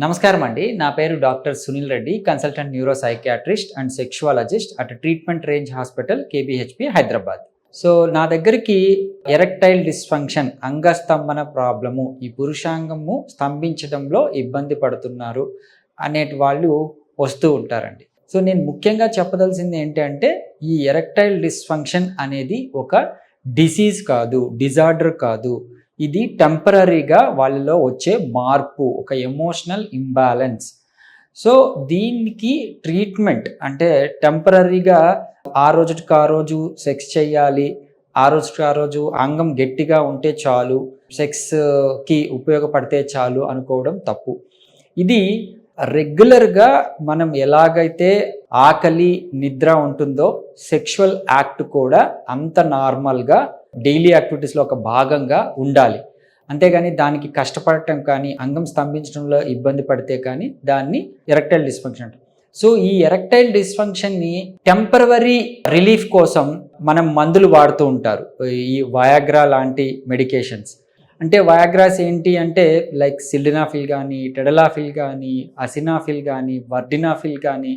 నమస్కారం అండి. నా పేరు doctor Sunil Reddy, consultant neuro psychiatrist and sexologist at treatment range hospital KBHP Hyderabad. So నా దగ్గరికి ఎరెక్టైల్ డిస్ఫంక్షన్, అంగస్తంభన ప్రాబ్లము, ఈ పురుషాంగము స్తంభించడంలో ఇబ్బంది పడుతున్నారు అనేటి వాళ్ళు వస్తూ ఉంటారండి. సో నేను ముఖ్యంగా చెప్పదలసింది ఏంటంటే, ఈ ఎరెక్టైల్ డిస్ఫంక్షన్ అనేది ఒక డిసీజ్ కాదు, డిజార్డర్ కాదు. ఇది టెంపరీగా వాళ్ళలో వచ్చే మార్పు, ఒక ఎమోషనల్ ఇంబ్యాలెన్స్. సో దీనికి ట్రీట్మెంట్ అంటే టెంపరీగా ఆ రోజుకి ఆ రోజు సెక్స్ చేయాలి, ఆ రోజుకి ఆ రోజు అంగం గట్టిగా ఉంటే చాలు, సెక్స్కి ఉపయోగపడితే చాలు అనుకోవడం తప్పు. ఇది రెగ్యులర్గా మనం ఎలాగైతే ఆకలి నిద్ర ఉంటుందో సెక్షువల్ యాక్ట్ కూడా అంత నార్మల్గా డైలీ యాక్టివిటీస్లో ఒక భాగంగా ఉండాలి. అంతేగాని దానికి కష్టపడటం కానీ, అంగం స్తంభించడంలో ఇబ్బంది పడితే కానీ దాన్ని ఎరెక్టైల్ డిస్ఫంక్షన్ అంటారు. సో ఈ ఎరెక్టైల్ డిస్ఫంక్షన్ని టెంపరవరీ రిలీఫ్ కోసం మనం మందులు వాడుతూ ఉంటారు, ఈ వయాగ్రా లాంటి మెడికేషన్స్. అంటే వయాగ్రాస్ ఏంటి అంటే లైక్ సిల్డినాఫిల్ కానీ, టెడలాఫిల్ కానీ, అసినాఫిల్ కానీ, వర్డినాఫిల్ కానీ,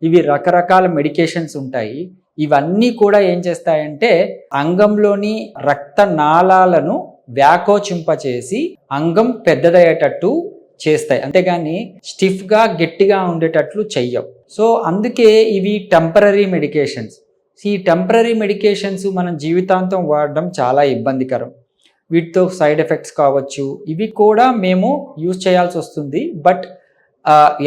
ఇవి రకరకాల మెడికేషన్స్ ఉంటాయి. ఇవన్నీ కూడా ఏం చేస్తాయంటే అంగంలోని రక్త నాళాలను వ్యాకోచింపచేసి అంగం పెద్దదయ్యేటట్టు చేస్తాయి, అంతేగాని స్టిఫ్గా గట్టిగా ఉండేటట్లు చెయ్యవు. సో అందుకే ఇవి టెంపరరీ మెడికేషన్స్. ఈ టెంపరరీ మెడికేషన్స్ మనం జీవితాంతం వాడడం చాలా ఇబ్బందికరం. వీటితో సైడ్ ఎఫెక్ట్స్ కావచ్చు, ఇవి కూడా మేము యూజ్ చేయాల్సి వస్తుంది. బట్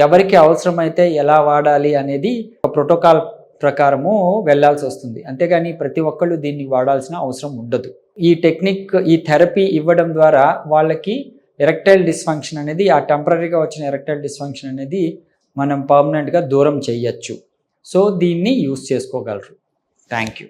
ఎవరికి అవసరమైతే ఎలా వాడాలి అనేది ప్రోటోకాల్ ప్రకారము వెళ్ళాల్సి వస్తుంది, అంతేగాని ప్రతి ఒక్కళ్ళు దీన్ని వాడాల్సిన అవసరం ఉండదు. ఈ టెక్నిక్, ఈ థెరపీ ఇవ్వడం ద్వారా వాళ్ళకి ఎరెక్టైల్ డిస్ఫంక్షన్ అనేది, ఆ టెంపరీగా వచ్చిన ఎరెక్టైల్ డిస్ఫంక్షన్ అనేది మనం పర్మనెంట్గా దూరం చేయొచ్చు. సో దీన్ని యూస్ చేసుకోగలరు. Thank you.